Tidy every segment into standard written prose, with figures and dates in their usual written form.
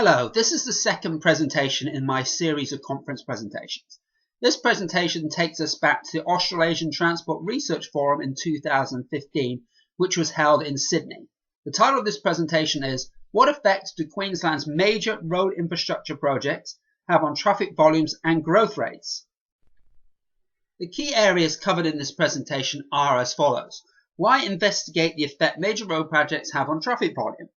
Hello, this is the second presentation in my series of conference presentations. This presentation takes us back to the Australasian Transport Research Forum in 2015, which was held in Sydney. The title of this presentation is, What Effect do Queensland's Major Road Infrastructure Projects Have on Traffic Volumes and Growth Rates? The key areas covered in this presentation are as follows. Why investigate the effect major road projects have on traffic volume?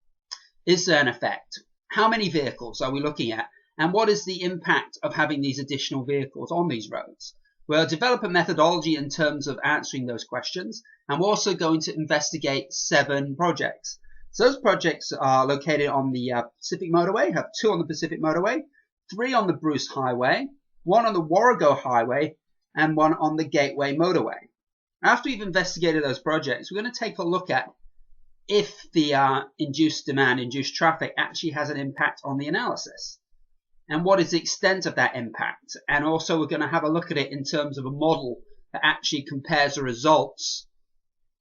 Is there an effect? How many vehicles are we looking at? And what is the impact of having these additional vehicles on these roads? We'll develop a methodology in terms of answering those questions. And we're also going to investigate 7 projects. So those projects are located on the Pacific Motorway, have 2 on the Pacific Motorway, 3 on the Bruce Highway, 1 on the Warrego Highway, and 1 on the Gateway Motorway. After we've investigated those projects, we're going to take a look at if the induced demand, induced traffic actually has an impact on the analysis. And what is the extent of that impact? And also we're going to have a look at it in terms of a model that actually compares the results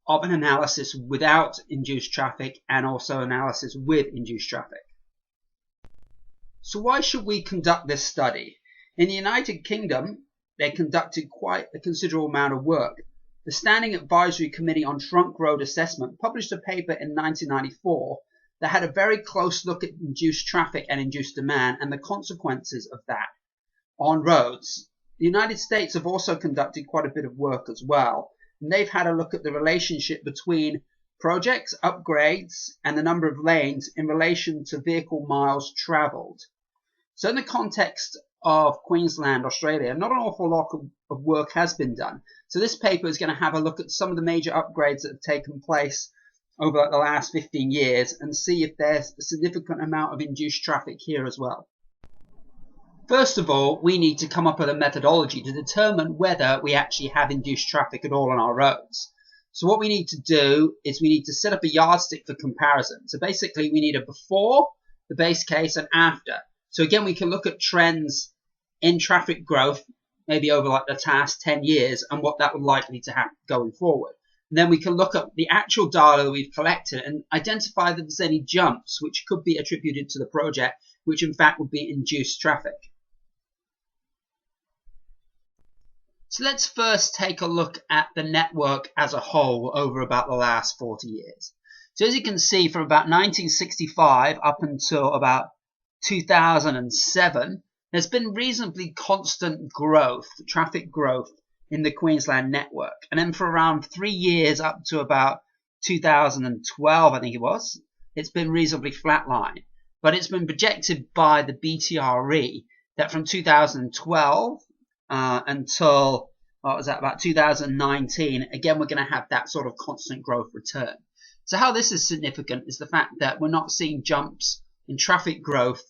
of an analysis without induced traffic and also analysis with induced traffic. So why should we conduct this study? In the United Kingdom, they conducted quite a considerable amount of work. The Standing Advisory Committee on Trunk Road Assessment published a paper in 1994 that had a very close look at induced traffic and induced demand and the consequences of that on roads. The United States have also conducted quite a bit of work as well, and they've had a look at the relationship between projects, upgrades, and the number of lanes in relation to vehicle miles traveled. So in the context of Queensland, Australia, not an awful lot of work has been done. So this paper is going to have a look at some of the major upgrades that have taken place over the last 15 years and see if there's a significant amount of induced traffic here as well. First of all, we need to come up with a methodology to determine whether we actually have induced traffic at all on our roads. So what we need to do is we need to set up a yardstick for comparison. So basically we need a before, the base case, and after. So again, we can look at trends in traffic growth, maybe over like the past 10 years, and what that would likely to happen going forward. And then we can look at the actual data that we've collected and identify that there's any jumps which could be attributed to the project, which in fact would be induced traffic. So let's first take a look at the network as a whole over about the last 40 years. So as you can see, from about 1965 up until about 2007, there's been reasonably constant growth, traffic growth in the Queensland network. And then for around 3 years up to about 2012, I think it was, it's been reasonably flatline. But it's been projected by the BTRE that from 2012 until, what was that, about 2019, again, we're going to have that sort of constant growth return. So how this is significant is the fact that we're not seeing jumps in traffic growth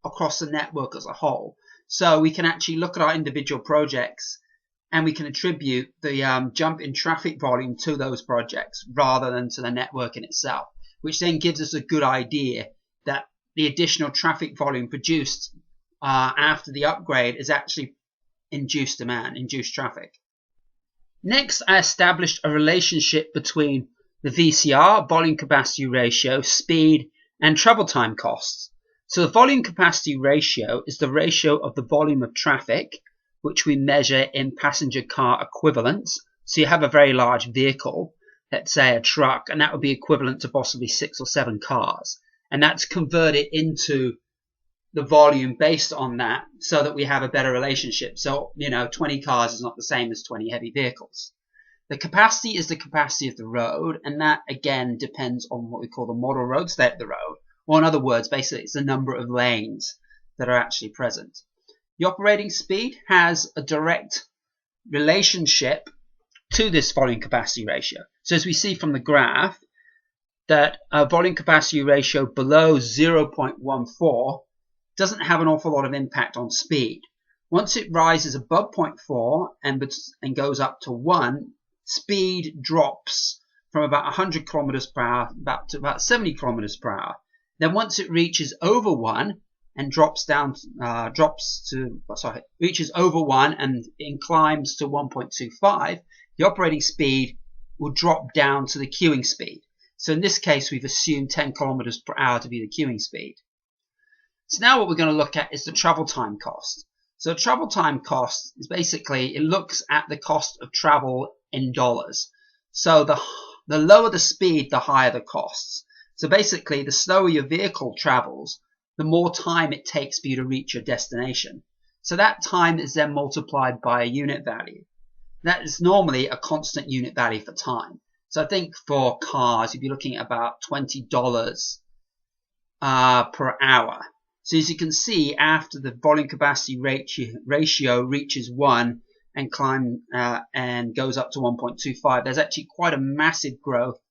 across the network as a whole. So we can actually look at our individual projects and we can attribute the jump in traffic volume to those projects rather than to the network in itself, which then gives us a good idea that the additional traffic volume produced after the upgrade is actually induced demand, induced traffic. Next, I established a relationship between the VCR, volume capacity ratio, speed, and travel time costs. So the volume capacity ratio is the ratio of the volume of traffic, which we measure in passenger car equivalents. So you have a very large vehicle, let's say a truck, and that would be equivalent to possibly 6 or 7 cars. And that's converted into the volume based on that so that we have a better relationship. So, 20 cars is not the same as 20 heavy vehicles. The capacity is the capacity of the road, and that again depends on what we call the model road state of the road. Or in other words, basically it's the number of lanes that are actually present. The operating speed has a direct relationship to this volume capacity ratio. So as we see from the graph, that a volume capacity ratio below 0.14 doesn't have an awful lot of impact on speed. Once it rises above 0.4 and goes up to 1, speed drops from about 100 kilometers per hour to about 70 kilometers per hour. Then once it reaches over 1 and reaches over 1 and climbs to 1.25, the operating speed will drop down to the queuing speed. So in this case, we've assumed 10 kilometers per hour to be the queuing speed. So now what we're going to look at is the travel time cost. So travel time cost is basically, it looks at the cost of travel in dollars. So the lower the speed, the higher the costs. So basically, the slower your vehicle travels, the more time it takes for you to reach your destination. So that time is then multiplied by a unit value. That is normally a constant unit value for time. So I think for cars, you'd be looking at about $20 per hour. So as you can see, after the volume capacity ratio reaches 1 and goes up to 1.25, there's actually quite a massive growth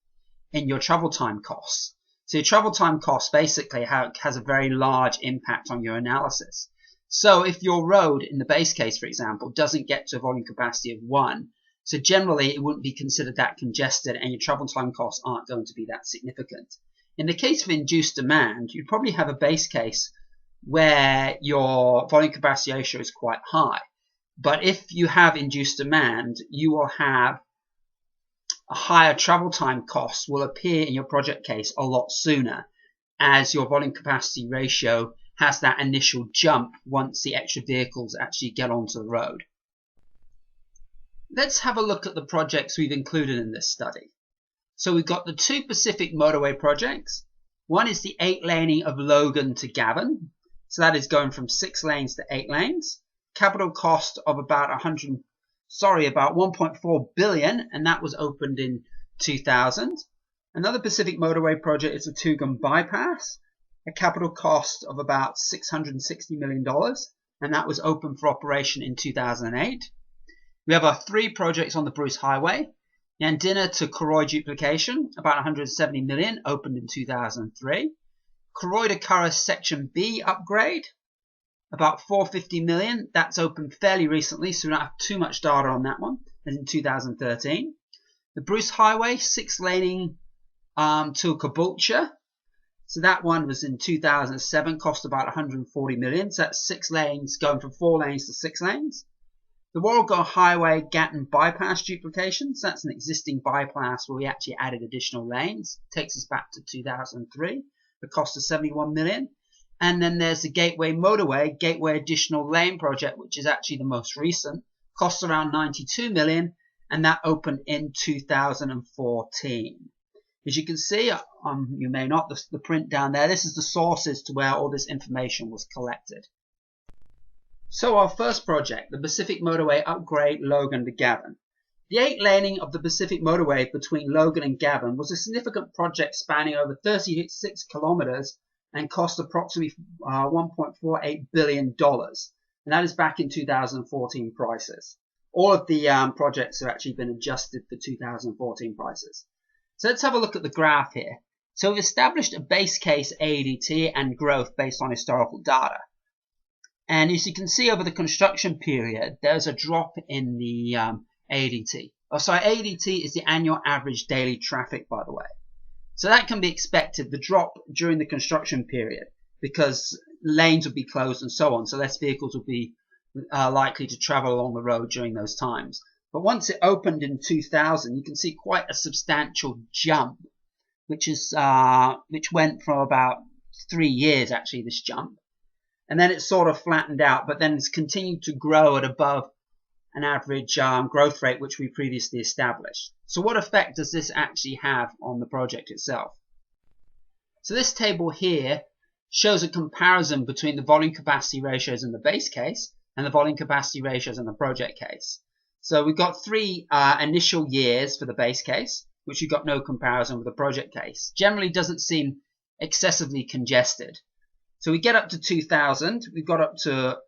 in your travel time costs. So your travel time costs basically has a very large impact on your analysis. So if your road, in the base case for example, doesn't get to a volume capacity of 1, so generally it wouldn't be considered that congested and your travel time costs aren't going to be that significant. In the case of induced demand, you'd probably have a base case where your volume capacity ratio is quite high. But if you have induced demand, you will have a higher travel time cost will appear in your project case a lot sooner, as your volume capacity ratio has that initial jump once the extra vehicles actually get onto the road. Let's have a look at the projects we've included in this study. So we've got the two Pacific Motorway projects. One is the 8-laning of Logan to Gavin. So that is going from 6 lanes to 8 lanes. Capital cost of about 1.4 billion, and that was opened in 2000. Another Pacific Motorway project is the Twogan Bypass, a capital cost of about $660 million, and that was opened for operation in 2008. We have our 3 projects on the Bruce Highway. Yandina to Erode duplication, about 170 million, opened in 2003. Erode to Curra Section B upgrade, about 450 million. That's opened fairly recently, so we don't have too much data on that one. That's in 2013. The Bruce Highway 6-laning to Caboolture. So that one was in 2007, cost about 140 million. So that's 6 lanes going from 4 lanes to 6 lanes. The Warrego Highway Gatton Bypass duplication. So that's an existing bypass where we actually added additional lanes. Takes us back to 2003. The cost of 71 million. And then there's the Gateway Motorway, Gateway Additional Lane project, which is actually the most recent. Cost around 92 million, and that opened in 2014. As you can see, you may not, the print down there, this is the sources to where all this information was collected. So our first project, the Pacific Motorway Upgrade Logan to Gavin. The 8-laning of the Pacific Motorway between Logan and Gavin was a significant project spanning over 36 kilometers and cost approximately $1.48 billion. And that is back in 2014 prices. All of the projects have actually been adjusted for 2014 prices. So let's have a look at the graph here. So we've established a base case ADT and growth based on historical data. And as you can see over the construction period, there's a drop in the ADT. Oh, sorry, ADT is the annual average daily traffic, by the way. So that can be expected, the drop during the construction period, because lanes will be closed and so on, so less vehicles will be likely to travel along the road during those times. But once it opened in 2000, you can see quite a substantial jump, which went from about 3 years, actually, this jump. And then it sort of flattened out, but then it's continued to grow at above an average growth rate which we previously established. So what effect does this actually have on the project itself? So this table here shows a comparison between the volume capacity ratios in the base case and the volume capacity ratios in the project case. So we've got 3 initial years for the base case, which we've got no comparison with the project case. Generally doesn't seem excessively congested. So we get up to 2000, we've got up to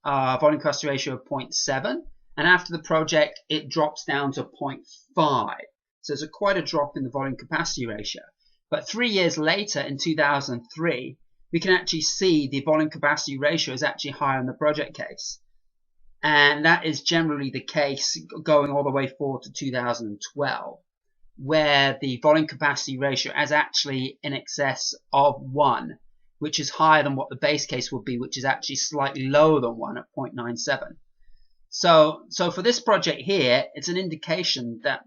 volume capacity ratio of 0.7, and after the project it drops down to 0.5. So there's quite a drop in the volume capacity ratio. But 3 years later, in 2003, we can actually see the volume capacity ratio is actually higher in the project case. And that is generally the case going all the way forward to 2012, where the volume capacity ratio is actually in excess of 1, which is higher than what the base case would be, which is actually slightly lower than 1 at 0.97. So for this project here, it's an indication that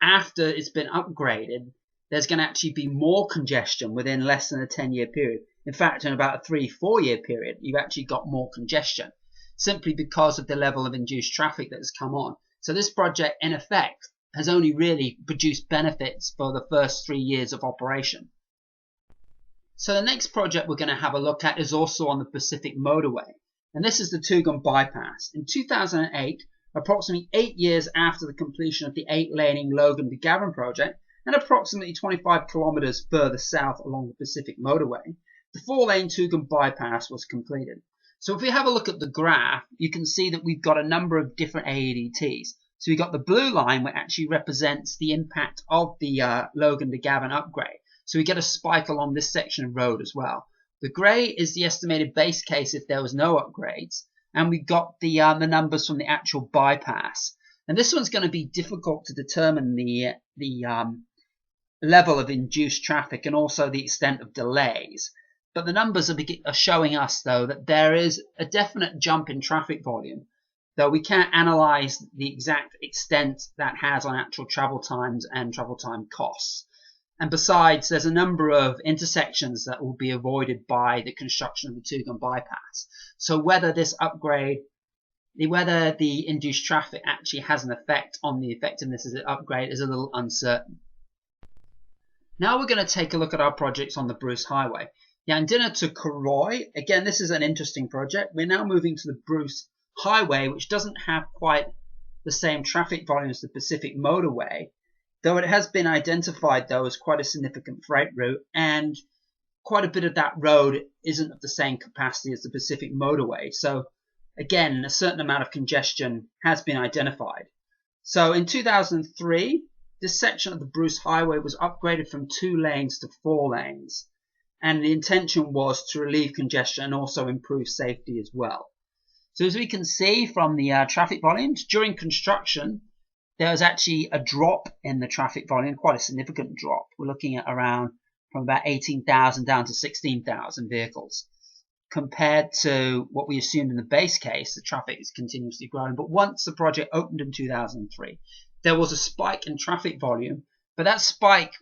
after it's been upgraded, there's going to actually be more congestion within less than a 10-year period. In fact, in about a 3-4 year period, you've actually got more congestion, simply because of the level of induced traffic that has come on. So this project, in effect, has only really produced benefits for the first 3 years of operation. So the next project we're going to have a look at is also on the Pacific Motorway, and this is the Twogan Bypass. In 2008, approximately 8 years after the completion of the 8-laning Logan to Gavin project, and approximately 25 kilometres further south along the Pacific Motorway, the 4-lane Twogan Bypass was completed. So if we have a look at the graph, you can see that we've got a number of different AEDTs. So we've got the blue line, which actually represents the impact of the Logan to Gavin upgrade. So we get a spike along this section of road as well. The grey is the estimated base case if there was no upgrades. And we've got the numbers from the actual bypass. And this one's going to be difficult to determine the level of induced traffic and also the extent of delays. But the numbers are showing us, though, that there is a definite jump in traffic volume, though we can't analyse the exact extent that has on actual travel times and travel time costs. And besides, there's a number of intersections that will be avoided by the construction of the Twogan Bypass. So whether this upgrade, whether the induced traffic actually has an effect on the effectiveness of the upgrade is a little uncertain. Now we're going to take a look at our projects on the Bruce Highway. Yandina to Koroy, again this is an interesting project. We're now moving to the Bruce Highway, which doesn't have quite the same traffic volume as the Pacific Motorway, though it has been identified though as quite a significant freight route, and quite a bit of that road isn't of the same capacity as the Pacific Motorway. So again, a certain amount of congestion has been identified. So in 2003, this section of the Bruce Highway was upgraded from 2 lanes to 4 lanes. And the intention was to relieve congestion and also improve safety as well. So as we can see from the traffic volumes, during construction, there was actually a drop in the traffic volume, quite a significant drop. We're looking at around from about 18,000 down to 16,000 vehicles. Compared to what we assumed in the base case, the traffic is continuously growing. But once the project opened in 2003, there was a spike in traffic volume, but that spike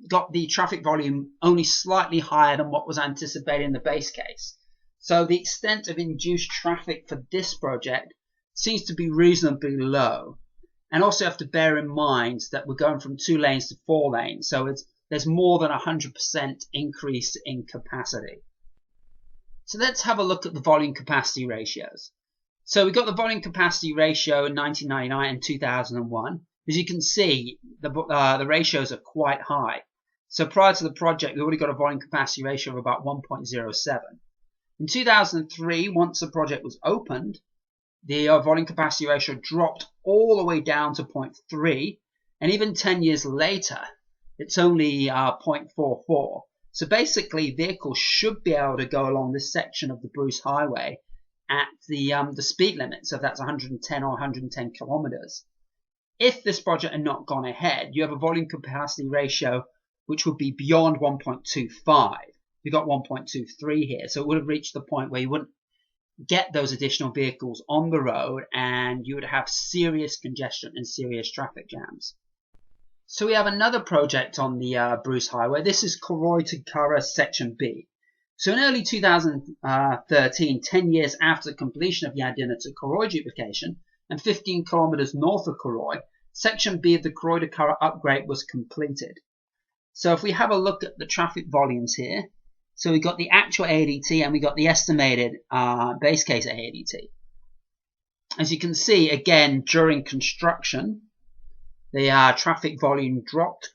got the traffic volume only slightly higher than what was anticipated in the base case. So the extent of induced traffic for this project seems to be reasonably low. And also have to bear in mind that we're going from 2 lanes to 4 lanes, so there's more than 100% increase in capacity. So let's have a look at the volume capacity ratios. So we've got the volume capacity ratio in 1999 and 2001. As you can see, the ratios are quite high. So prior to the project, we already got a volume capacity ratio of about 1.07. In 2003, once the project was opened, the volume capacity ratio dropped all the way down to 0.3, and even 10 years later, it's only 0.44. So basically, vehicles should be able to go along this section of the Bruce Highway at the speed limit, so that's 110 or 110 kilometers. If this project had not gone ahead, you have a volume capacity ratio which would be beyond 1.25. We've got 1.23 here, so it would have reached the point where you wouldn't get those additional vehicles on the road and you would have serious congestion and serious traffic jams. So we have another project on the Bruce Highway. This is Koroy to Curra Section B. So in early 2013, 10 years after the completion of Yandina to Koroy duplication and 15 kilometers north of Koroy, Section B of the Koroy to Curra upgrade was completed. So if we have a look at the traffic volumes here, so we've got the actual AEDT and we got the estimated base case AEDT. As you can see, again, during construction, the traffic volume dropped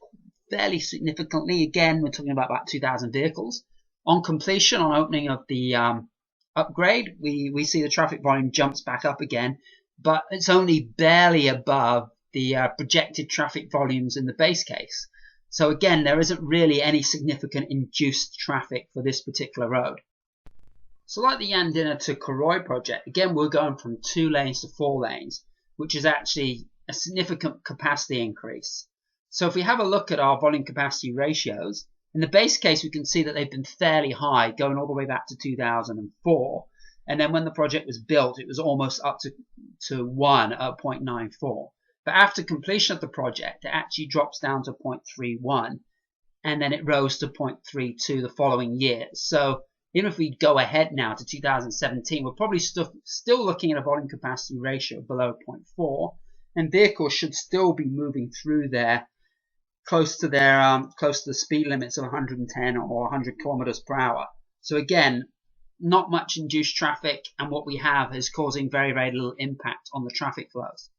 fairly significantly. Again, we're talking about 2,000 vehicles. On completion, on opening of the upgrade, we see the traffic volume jumps back up again, but it's only barely above the projected traffic volumes in the base case. So again, there isn't really any significant induced traffic for this particular road. So like the Yandina to Koroy project, again, we're going from 2 lanes to 4 lanes, which is actually a significant capacity increase. So if we have a look at our volume capacity ratios, in the base case, we can see that they've been fairly high, going all the way back to 2004. And then when the project was built, it was almost up to 1 at 0.94. But after completion of the project, it actually drops down to 0.31. and then it rose to 0.32 the following year. So even if we go ahead now to 2017, we're probably still looking at a volume capacity ratio below 0.4, and vehicles should still be moving through there close to the speed limits of 110 or 100 kilometers per hour. So again, not much induced traffic, and what we have is causing very, very little impact on the traffic flows.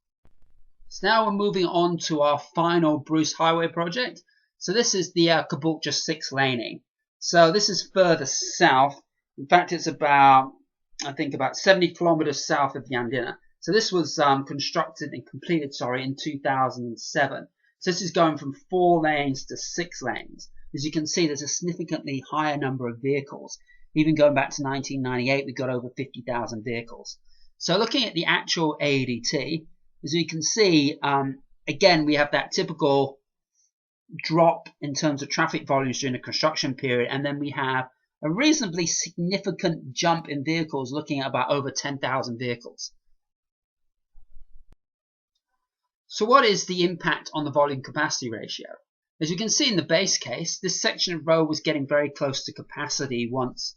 So now we're moving on to our final Bruce Highway project. So this is the Caboolture 6 laning. So this is further south. In fact, it's about 70 kilometers south of Yandina. So this was constructed and completed, in 2007. So this is going from 4 lanes to 6 lanes. As you can see, there's a significantly higher number of vehicles. Even going back to 1998, we got over 50,000 vehicles. So looking at the actual AEDT, as you can see, again, we have that typical drop in terms of traffic volumes during the construction period, and then we have a reasonably significant jump in vehicles, looking at about over 10,000 vehicles. So what is the impact on the volume capacity ratio? As you can see in the base case, this section of road was getting very close to capacity once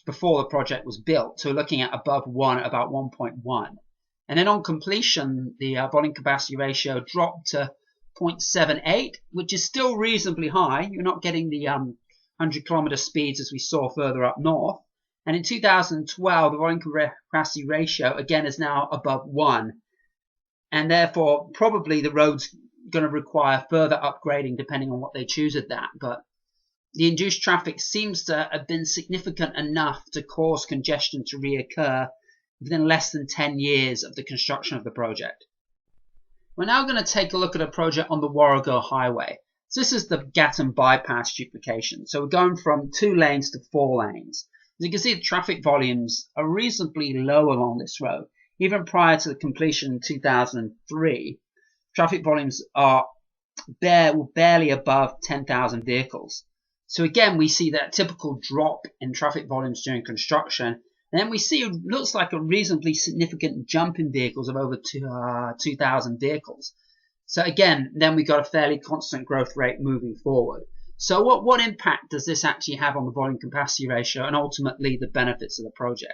before the project was built. So we're looking at above 1 at about 1.1. And then on completion, the volume capacity ratio dropped to 0.78, which is still reasonably high. You're not getting the 100 kilometer speeds as we saw further up north. And in 2012, the volume capacity ratio again is now above 1. And therefore, probably the road's going to require further upgrading depending on what they choose at that. But the induced traffic seems to have been significant enough to cause congestion to reoccur within less than 10 years of the construction of the project. We're now going to take a look at a project on the Warrego Highway. So this is the Twogan Bypass duplication. So we're going from 2 lanes to 4 lanes. As you can see, the traffic volumes are reasonably low along this road. Even prior to the completion in 2003, traffic volumes were barely above 10,000 vehicles. So again, we see that typical drop in traffic volumes during construction. And then we see it looks like a reasonably significant jump in vehicles of over 2,000 vehicles. So again, then we got a fairly constant growth rate moving forward. So what impact does this actually have on the volume capacity ratio and ultimately the benefits of the project?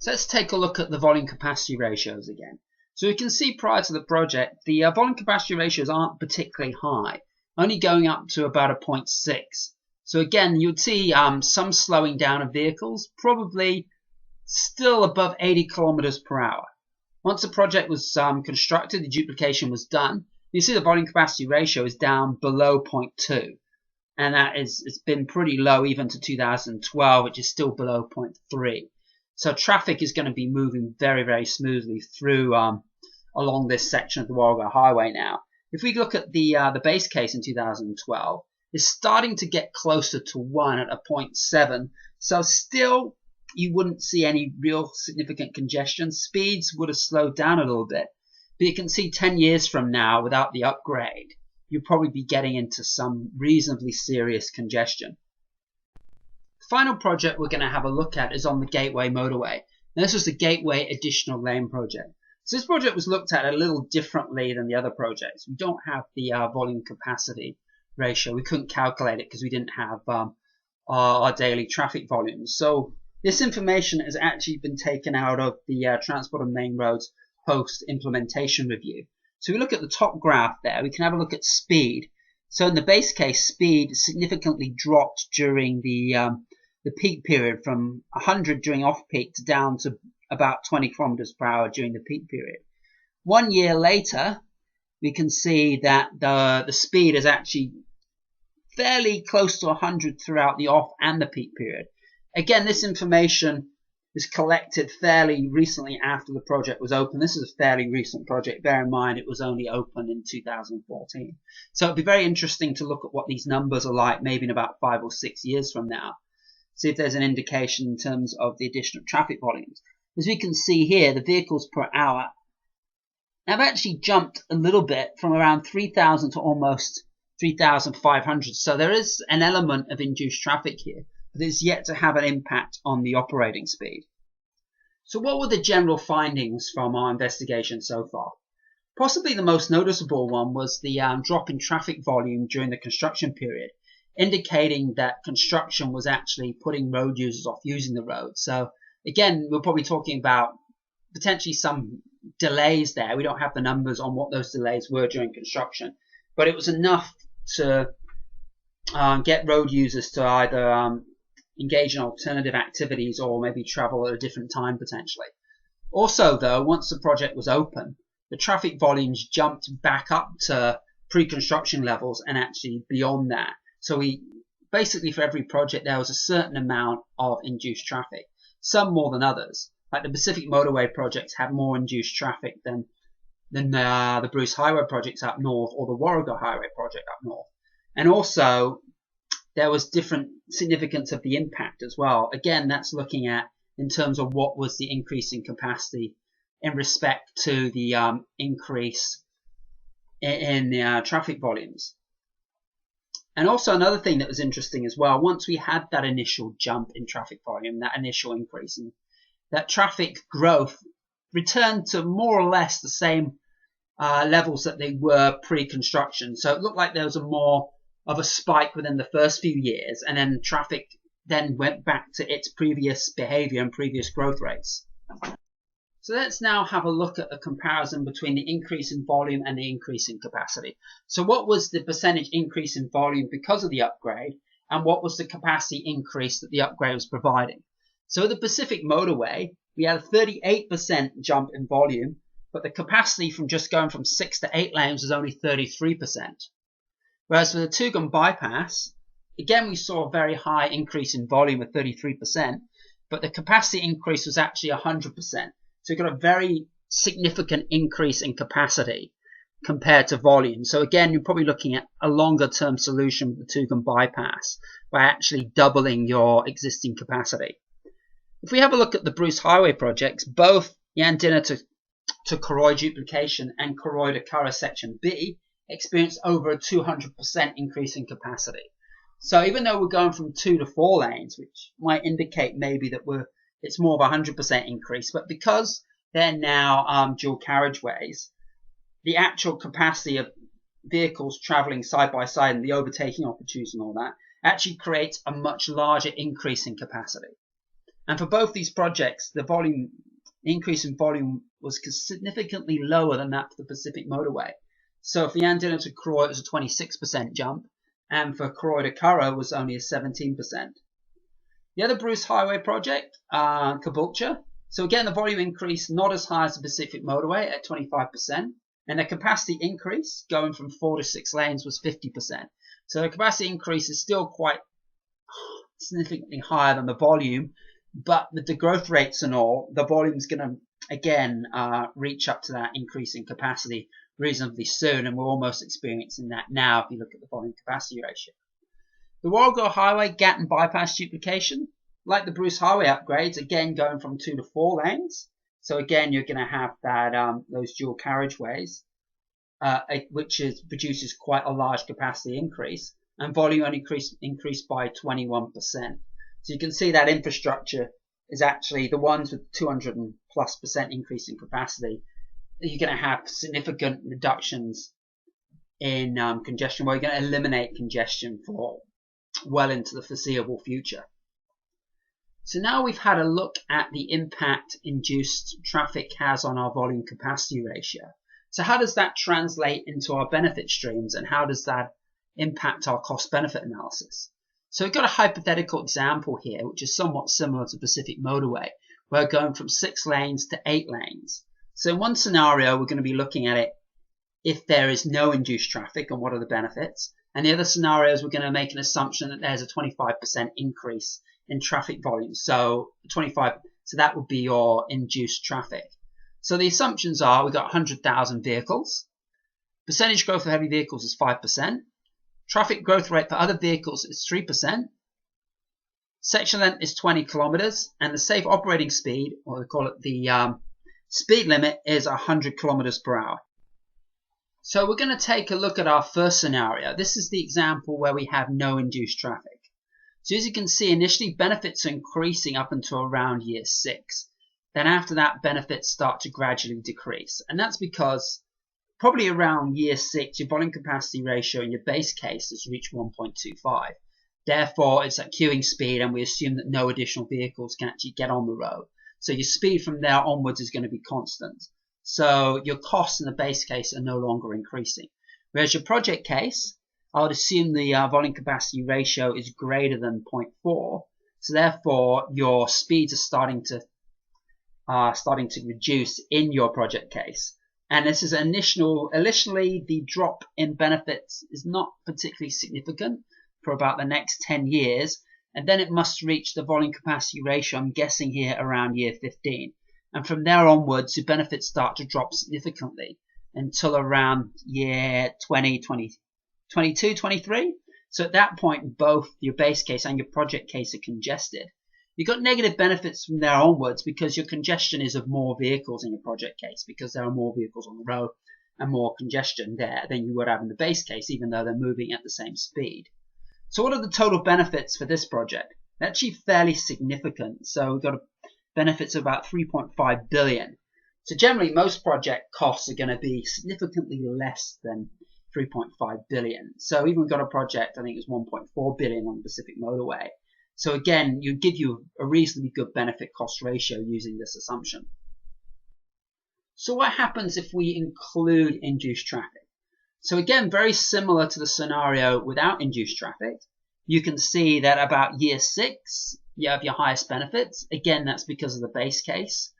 So let's take a look at the volume capacity ratios again. So we can see prior to the project, the volume capacity ratios aren't particularly high, only going up to about a 0.6. So again, you'd see some slowing down of vehicles, probably still above 80 kilometers per hour. Once the project was constructed, the duplication was done. You see the volume capacity ratio is down below 0.2. And it's been pretty low even to 2012, which is still below 0.3. So traffic is going to be moving very, very smoothly through along this section of the Warrego Highway now. If we look at the base case in 2012, it's starting to get closer to 1 at a 0.7. So still, you wouldn't see any real significant congestion. Speeds would have slowed down a little bit. But you can see 10 years from now, without the upgrade, you'll probably be getting into some reasonably serious congestion. The final project we're going to have a look at is on the Gateway Motorway. Now, this was the Gateway Additional Lane project. So this project was looked at a little differently than the other projects. We don't have the volume capacity ratio. We couldn't calculate it because we didn't have our daily traffic volumes. So this information has actually been taken out of the Transport and Main Roads post-implementation review. So we look at the top graph there. We can have a look at speed. So in the base case, speed significantly dropped during the peak period from 100 during off-peak to down to about 20 kilometers per hour during the peak period. 1 year later, we can see that the speed is actually fairly close to 100 throughout the off and the peak period. Again, this information was collected fairly recently after the project was open. This is a fairly recent project. Bear in mind, it was only opened in 2014. So it'd be very interesting to look at what these numbers are like maybe in about 5 or 6 years from now. See if there's an indication in terms of the additional traffic volumes. As we can see here, the vehicles per hour have actually jumped a little bit from around 3,000 to almost 3,500. So there is an element of induced traffic here, but it's yet to have an impact on the operating speed. So what were the general findings from our investigation so far? Possibly the most noticeable one was the drop in traffic volume during the construction period, indicating that construction was actually putting road users off using the road. So again, we're probably talking about potentially some delays there. We don't have the numbers on what those delays were during construction, but it was enough to get road users to either engage in alternative activities or maybe travel at a different time potentially. Also though, once the project was open, the traffic volumes jumped back up to pre-construction levels and actually beyond that. So we basically, for every project, there was a certain amount of induced traffic, some more than others. Like the Pacific Motorway projects had more induced traffic than the Bruce Highway projects up north or the Warrego Highway project up north. And also, there was different significance of the impact as well. Again, that's looking at in terms of what was the increase in capacity in respect to the increase in the traffic volumes. And also another thing that was interesting as well, once we had that initial jump in traffic volume, that initial increase, in that traffic growth returned to more or less the same levels that they were pre-construction. So it looked like there was a more of a spike within the first few years, and then traffic then went back to its previous behavior and previous growth rates. So let's now have a look at a comparison between the increase in volume and the increase in capacity. So what was the percentage increase in volume because of the upgrade, and what was the capacity increase that the upgrade was providing? So the Pacific Motorway, we had a 38% jump in volume, but the capacity from just going from 6 to 8 lanes was only 33%. Whereas for the Twogan Bypass, again we saw a very high increase in volume of 33%, but the capacity increase was actually 100%. So you got a very significant increase in capacity compared to volume. So again, you're probably looking at a longer term solution with the Twogan Bypass by actually doubling your existing capacity. If we have a look at the Bruce Highway projects, both Yandina to Koroy duplication and Koroy to Curra section B experienced over a 200% increase in capacity. So even though we're going from 2 to 4 lanes, which might indicate maybe that it's more of a 100% increase, but because they're now dual carriageways, the actual capacity of vehicles traveling side by side and the overtaking opportunities and all that actually creates a much larger increase in capacity. And for both these projects, the increase in volume was significantly lower than that for the Pacific Motorway. So for Yandina to Koroy, it was a 26% jump, and for Koroy to Curra was only a 17%. The other Bruce Highway project, Caboolture, so again the volume increase not as high as the Pacific Motorway at 25%, and the capacity increase going from 4 to 6 lanes was 50%. So the capacity increase is still quite significantly higher than the volume, but with the growth rates and all, the volume is going to again reach up to that increase in capacity reasonably soon, and we're almost experiencing that now if you look at the volume capacity ratio. The Warrego Highway Gatton Bypass duplication, like the Bruce Highway upgrades, again going from 2 to 4 lanes. So again, you're going to have that those dual carriageways, which produces quite a large capacity increase, and volume only increased by 21%. So you can see that infrastructure is actually the ones with 200+ increase in capacity. You're going to have significant reductions in congestion, where you're going to eliminate congestion for well into the foreseeable future. So now we've had a look at the impact induced traffic has on our volume capacity ratio. So how does that translate into our benefit streams, and how does that impact our cost benefit analysis? So we've got a hypothetical example here which is somewhat similar to Pacific Motorway. We're going from 6 lanes to 8 lanes. So in one scenario we're going to be looking at it if there is no induced traffic and what are the benefits. And the other scenarios we're going to make an assumption that there's a 25% increase in traffic volume. So that would be your induced traffic. So the assumptions are we've got 100,000 vehicles. Percentage growth for heavy vehicles is 5%. Traffic growth rate for other vehicles is 3%. Section length is 20 kilometers, and the safe operating speed, or we call it the speed limit, is 100 kilometers per hour. So we're going to take a look at our first scenario. This is the example where we have no induced traffic. So as you can see, initially benefits are increasing up until around year 6. Then after that, benefits start to gradually decrease. And that's because probably around year 6, your volume capacity ratio in your base case has reached 1.25. Therefore, it's at queuing speed, and we assume that no additional vehicles can actually get on the road. So your speed from there onwards is going to be constant. So your costs in the base case are no longer increasing. Whereas your project case, I would assume the volume capacity ratio is greater than 0.4. So therefore, your speeds are starting to reduce in your project case. And this is initially the drop in benefits is not particularly significant for about the next 10 years. And then it must reach the volume capacity ratio, I'm guessing here around year 15. And from there onwards, your benefits start to drop significantly until around year 22, 23. So at that point, both your base case and your project case are congested. You've got negative benefits from there onwards because your congestion is of more vehicles in your project case, because there are more vehicles on the road and more congestion there than you would have in the base case, even though they're moving at the same speed. So what are the total benefits for this project? They're actually fairly significant. So we've got benefits of about 3.5 billion. So generally, most project costs are going to be significantly less than 3.5 billion. So even we've got a project, I think it's 1.4 billion on the Pacific Motorway. So again, you give you a reasonably good benefit cost ratio using this assumption. So what happens if we include induced traffic? So again, very similar to the scenario without induced traffic, you can see that about year 6, you have your highest benefits. Again, that's because of the base case,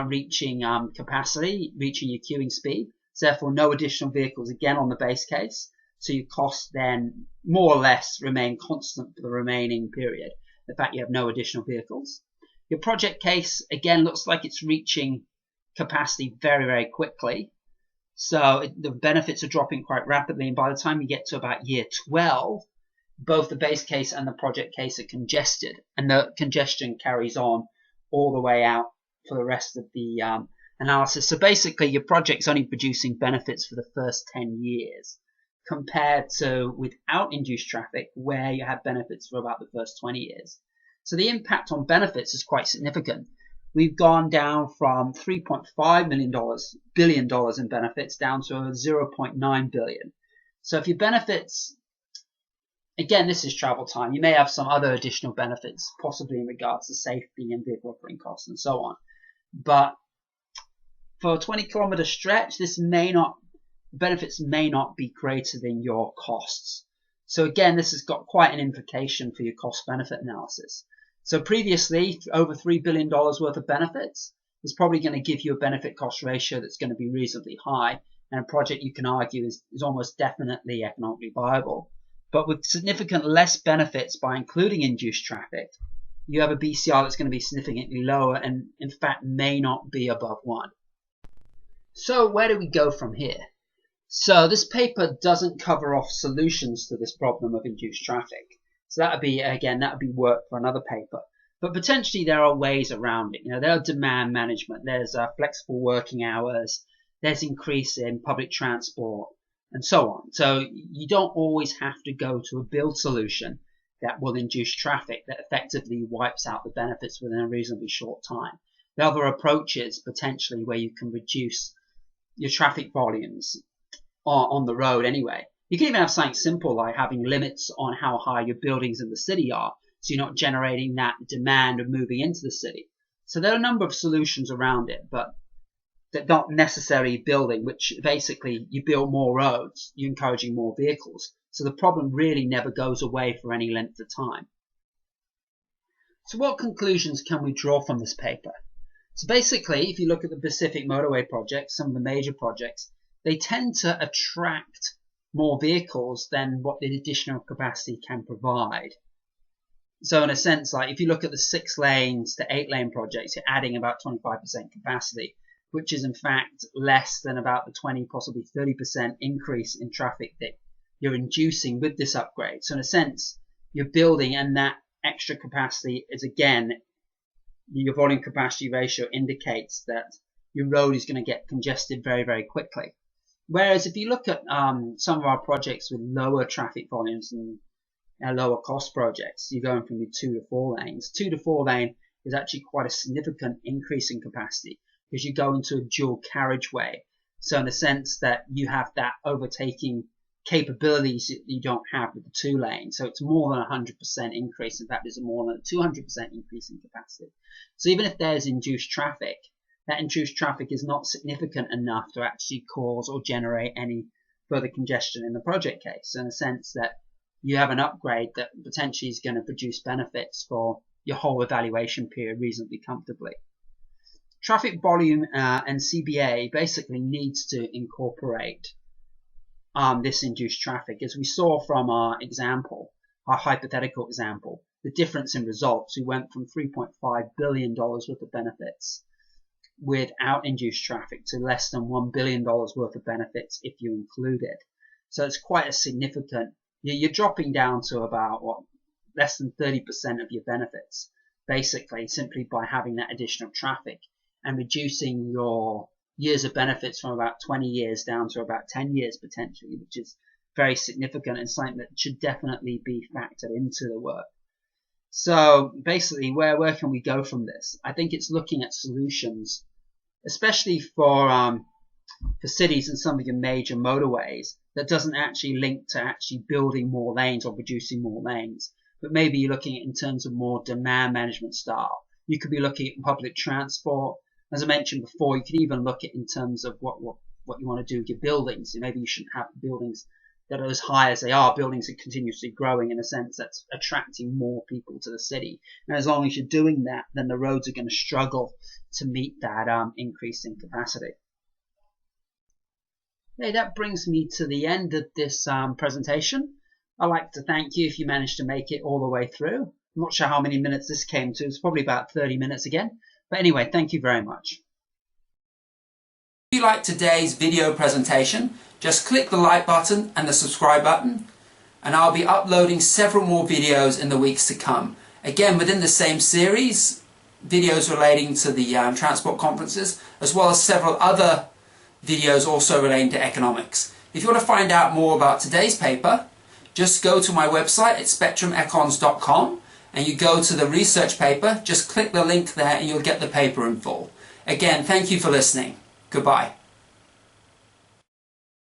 reaching capacity, reaching your queuing speed. So therefore, no additional vehicles again on the base case. So your costs then more or less remain constant for the remaining period. The fact you have no additional vehicles. Your project case, again, looks like it's reaching capacity very, very quickly. So the benefits are dropping quite rapidly. And by the time you get to about year 12, both the base case and the project case are congested. And the congestion carries on all the way out for the rest of the analysis. So basically, your project's only producing benefits for the first 10 years. Compared to without induced traffic, where you have benefits for about the first 20 years. So the impact on benefits is quite significant. We've gone down from $3.5 billion in benefits down to $0.9 billion. So if your benefits, again, this is travel time. You may have some other additional benefits, possibly in regards to safety and vehicle operating costs and so on. But for a 20-kilometer stretch, benefits may not be greater than your costs. So again, this has got quite an implication for your cost-benefit analysis. So previously, over $3 billion worth of benefits is probably going to give you a benefit cost ratio that's going to be reasonably high, and a project you can argue is almost definitely economically viable. But with significant less benefits by including induced traffic, you have a BCR that's going to be significantly lower and in fact may not be above 1. So where do we go from here? So this paper doesn't cover off solutions to this problem of induced traffic. So that would be work for another paper. But potentially there are ways around it. There are demand management, there's flexible working hours, there's increase in public transport, and so on. So you don't always have to go to a build solution that will induce traffic that effectively wipes out the benefits within a reasonably short time. There are other approaches potentially where you can reduce your traffic volumes on the road anyway. You can even have something simple like having limits on how high your buildings in the city are, so you're not generating that demand of moving into the city. So there are a number of solutions around it, but they're not necessarily building, which basically you build more roads, you're encouraging more vehicles. So the problem really never goes away for any length of time. So what conclusions can we draw from this paper? So basically, if you look at the Pacific Motorway project, some of the major projects, they tend to attract more vehicles than what the additional capacity can provide. So in a sense, like if you look at the 6 lanes to 8 lane projects, you're adding about 25% capacity, which is in fact less than about the 20, possibly 30% increase in traffic that you're inducing with this upgrade. So in a sense, you're building, and that extra capacity is again, your volume capacity ratio indicates that your road is going to get congested very, very quickly. Whereas if you look at some of our projects with lower traffic volumes and lower cost projects, you're going from your 2 to 4 lanes. 2 to 4 lane is actually quite a significant increase in capacity because you go into a dual carriageway. So in the sense that you have that overtaking capabilities that you don't have with the 2 lane. So it's more than 100% increase. In fact, it's more than a 200% increase in capacity. So even if there's induced traffic, that induced traffic is not significant enough to actually cause or generate any further congestion in the project case. So in the sense that you have an upgrade that potentially is going to produce benefits for your whole evaluation period reasonably comfortably. Traffic volume and CBA basically needs to incorporate this induced traffic. As we saw from our example, our hypothetical example, the difference in results, we went from $3.5 billion worth of benefits without induced traffic to less than $1 billion worth of benefits if you include it. So it's quite a significant, you're dropping down to about less than 30% of your benefits, basically simply by having that additional traffic, and reducing your years of benefits from about 20 years down to about 10 years potentially, which is very significant and something that should definitely be factored into the work. So basically, where can we go from this? I think it's looking at solutions, especially for cities and some of your major motorways, that doesn't actually link to actually building more lanes or producing more lanes, but maybe you're looking at it in terms of more demand management style. You could be looking at public transport. As I mentioned before, you could even look at in terms of what you want to do with your buildings. Maybe you shouldn't have buildings that are as high as they are. Buildings are continuously growing in a sense that's attracting more people to the city. And as long as you're doing that, then the roads are going to struggle to meet that increase in capacity. Okay, that brings me to the end of this presentation. I'd like to thank you if you managed to make it all the way through. I'm not sure how many minutes this came to. It's probably about 30 minutes again. But anyway, thank you very much. If you liked today's video presentation, just click the like button and the subscribe button, and I'll be uploading several more videos in the weeks to come. Again, within the same series, videos relating to the transport conferences, as well as several other videos also relating to economics. If you want to find out more about today's paper, just go to my website at spectrumecons.com. and you go to the research paper, just click the link there and you'll get the paper in full. Again, thank you for listening. Goodbye.